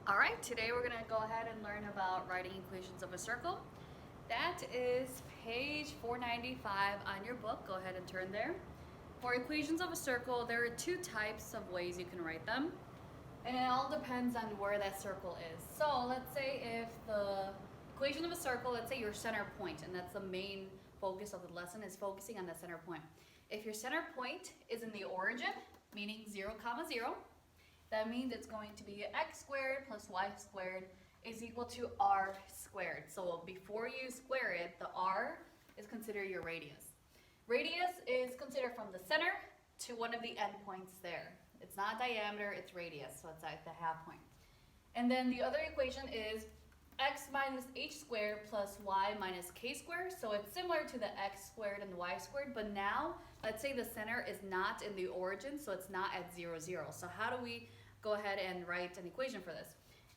All right, today we're gonna go ahead and learn about writing equations of a circle. That is page 495 on your book. Go ahead and turn there. For equations of a circle, there are two types of ways you can write them. And it all depends on where that circle is. So let's say if the equation of a circle, let's say your center point, and that's the main focus of the lesson, is focusing on the center point. If your center point is in the origin, meaning 0, 0, that means it's going to be x squared plus y squared is equal to r squared. So before you square it, the r is considered your radius. Radius is considered from the center to one of the endpoints there. It's not diameter, it's radius, so it's at the half point. And then the other equation is x minus h squared plus y minus k squared. So it's similar to the x squared and the y squared, but now let's say the center is not in the origin, so it's not at 0, 0. So how do we go ahead and write an equation for this?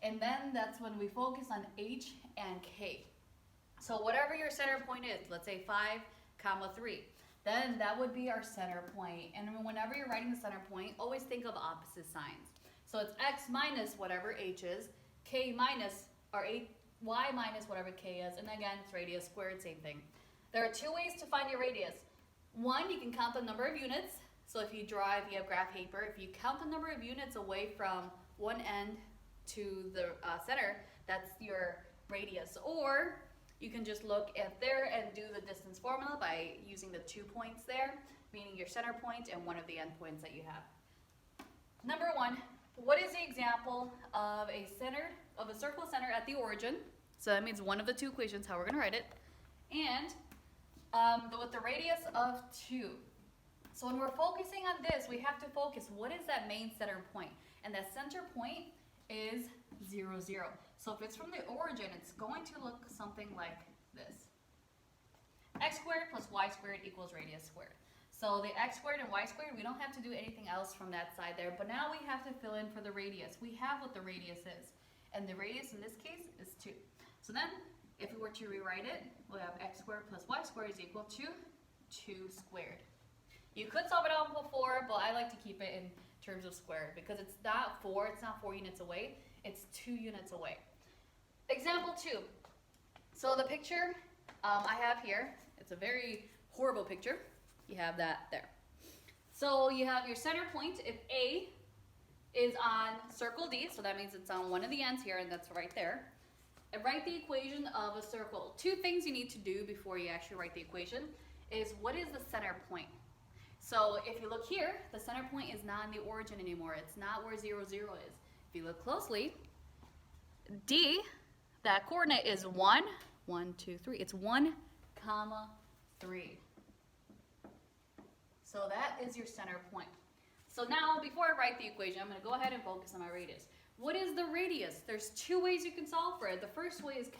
And then that's when we focus on h and k. So whatever your center point is, let's say 5, 3, then that would be our center point. And whenever you're writing the center point, always think of opposite signs. So it's x minus whatever h is, k minus, or y minus whatever k is, and again, it's radius squared, same thing. There are two ways to find your radius. One, you can count the number of units. So if you have graph paper, if you count the number of units away from one end to the center, that's your radius. Or you can just look at there and do the distance formula by using the 2 points there, meaning your center point and one of the endpoints that you have. Number one, what is the example of a circle center at the origin? So that means one of the two equations, how we're going to write it. And with the radius of 2. So when we're focusing on this, we have to focus, what is that main center point? And that center point is 0, 0. So if it's from the origin, it's going to look something like this. X squared plus y squared equals radius squared. So the x squared and y squared, we don't have to do anything else from that side there, but now we have to fill in for the radius. We have what the radius is, and the radius in this case is 2. So then, if we were to rewrite it, we'll have x squared plus y squared is equal to 2 squared. You could solve it out before, but I like to keep it in terms of squared because it's not 4 units away, it's 2 units away. Example 2. So the picture I have here, it's a very horrible picture. You have that there. So you have your center point. If A is on circle D, so that means it's on one of the ends here, and that's right there. And write the equation of a circle. Two things you need to do before you actually write the equation is what is the center point? So if you look here, the center point is not in the origin anymore. It's not where 0, 0 is. If you look closely, D, that coordinate is 1, 1, 2, 3. It's 1, 3. So that is your center point. So now, before I write the equation, I'm going to go ahead and focus on my radius. What is the radius? There's two ways you can solve for it. The first way is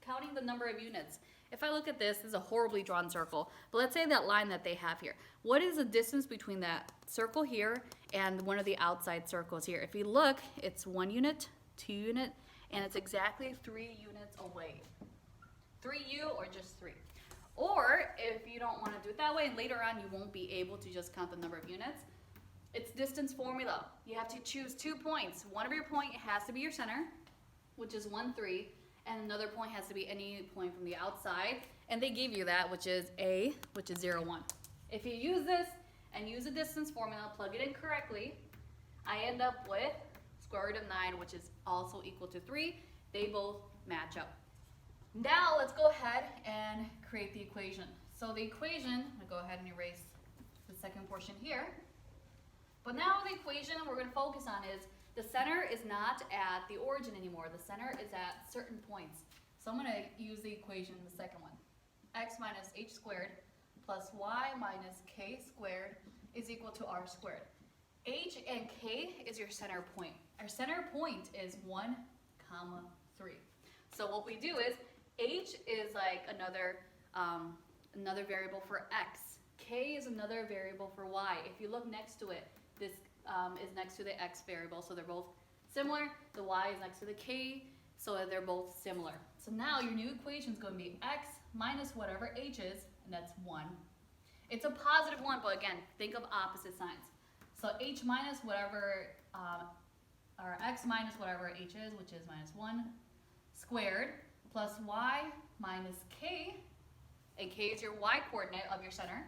counting the number of units. If I look at this is a horribly drawn circle, but let's say that line that they have here. What is the distance between that circle here and one of the outside circles here? If you look, it's 1 unit, 2 unit, and it's exactly 3 units away. 3u or just 3. Or if you don't want to do it that way and later on you won't be able to just count the number of units, it's distance formula. You have to choose 2 points. One of your point has to be your center, which is 1, 3, and another point has to be any point from the outside, and they give you that, which is A, which is 0, 1. If you use this and use the distance formula, plug it in correctly, I end up with square root of 9, which is also equal to 3. They both match up. Now let's go ahead and create the equation. So the equation, I'm going to go ahead and erase the second portion here. But now the equation we're going to focus on is the center is not at the origin anymore. The center is at certain points. So I'm going to use the equation, the second one. X minus h squared plus y minus k squared is equal to r squared. H and k is your center point. Our center point is 1, 3. So what we do is h is like another variable for x. K is another variable for y. If you look next to it, this is next to the x variable, so they're both similar. The y is next to the k, so they're both similar. So now your new equation is going to be x minus whatever h is, and that's 1. It's a positive 1, but again, think of opposite signs. So h minus whatever or x minus whatever h is, which is minus 1 squared, plus y minus k, and k is your y coordinate of your center,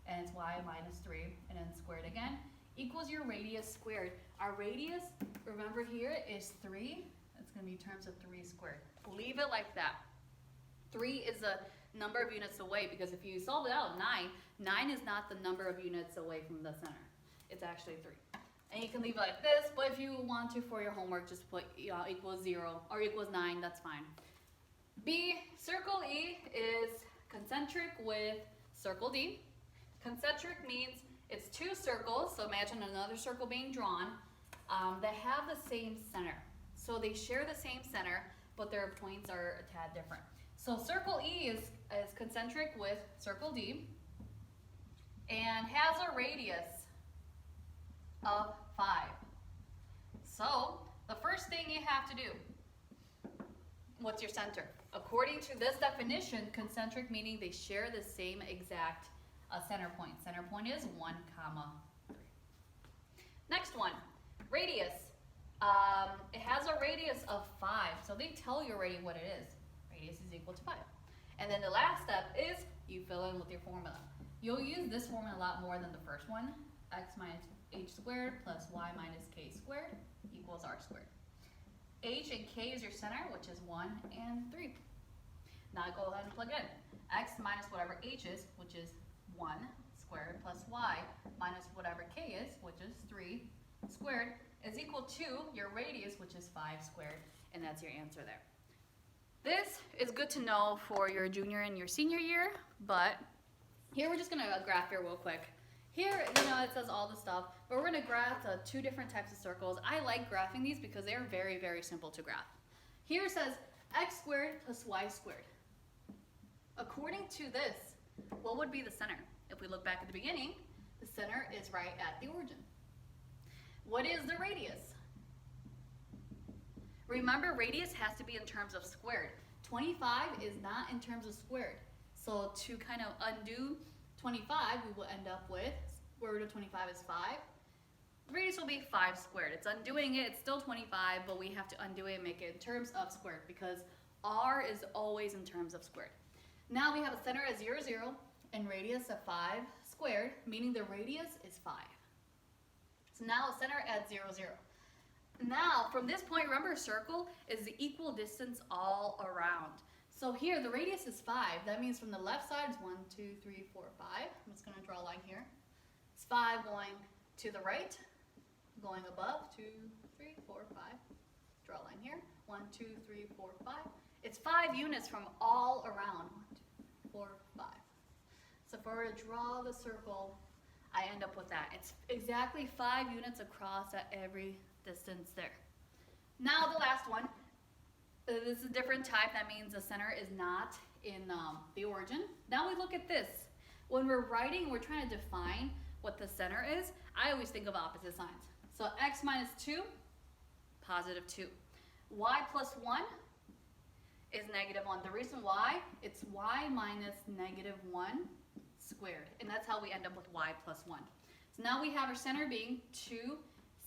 and it's y minus 3, and then squared again, equals your radius squared. Our radius, remember here, is 3. It's going to be terms of 3 squared. Leave it like that. 3 is the number of units away, because if you solve it out, 9 is not the number of units away from the center. It's actually 3. And you can leave it like this, but if you want to for your homework, just put equals 0 or equals 9, that's fine. B, circle E is concentric with circle D. Concentric means it's two circles, so imagine another circle being drawn, that have the same center. So they share the same center, but their points are a tad different. So circle E is concentric with circle D and has a radius of 5. So the first thing you have to do, what's your center? According to this definition, concentric meaning they share the same exact center point. Center point is 1, 3. Next one, radius. It has a radius of 5, so they tell you already what it is. Radius is equal to 5. And then the last step is you fill in with your formula. You'll use this formula a lot more than the first one. X minus h squared plus y minus k squared equals r squared. H and k is your center, which is 1 and 3. Now go ahead and plug in. X minus whatever h is, which is 1 squared, plus y minus whatever k is, which is 3 squared, is equal to your radius, which is 5 squared, and that's your answer there. This is good to know for your junior and your senior year, but here we're just going to graph here real quick. Here, it says all the stuff, but we're going to graph two different types of circles. I like graphing these because they're very, very simple to graph. Here it says x squared plus y squared. According to this, what would be the center? If we look back at the beginning, the center is right at the origin. What is the radius? Remember, radius has to be in terms of squared. 25 is not in terms of squared. So to kind of undo 25, we will end up with square root of 25 is 5. The radius will be 5 squared. It's undoing it, it's still 25, but we have to undo it and make it in terms of squared because r is always in terms of squared. Now we have a center at 0, 0, and radius of 5 squared, meaning the radius is 5. So now a center at 0, 0. Now, from this point, remember a circle is the equal distance all around. So here, the radius is 5. That means from the left side is 1, 2, 3, 4, 5. I'm just going to draw a line here. It's 5 going to the right, going above, 2, 3, 4, 5. Draw a line here. 1, 2, 3, 4, 5. It's 5 units from all around. 1, 2, 4, 5. So if I were to draw the circle, I end up with that. It's exactly 5 units across at every distance there. Now the last one. This is a different type. That means the center is not in the origin. Now we look at this. When we're writing, we're trying to define what the center is. I always think of opposite signs. So x minus 2, positive 2. Y plus 1 is negative 1. The reason why, it's y minus negative 1 squared. And that's how we end up with y plus 1. So now we have our center being 2,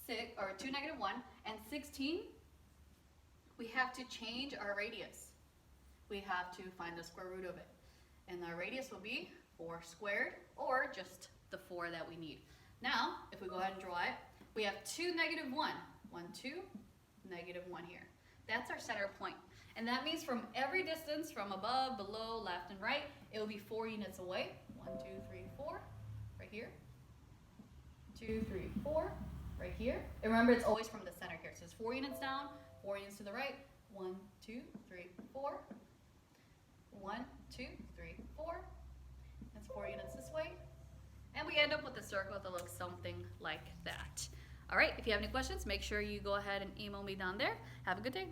2, negative 1, and 16. We have to change our radius. We have to find the square root of it. And the radius will be 4 squared, or just the 4 that we need. Now, if we go ahead and draw it, we have 2, negative 1. 1, 2, negative 1 here. That's our center point. And that means from every distance, from above, below, left, and right, it will be 4 units away. 1, 2, 3, 4, right here. 2, 3, 4, right here. And remember, it's always from the center here. So it's 4 units down, 4 units to the right. 1, 2, 3, 4. 1, 2, 3, 4. That's 4 units this way. And we end up with a circle that looks something like that. All right, if you have any questions, make sure you go ahead and email me down there. Have a good day.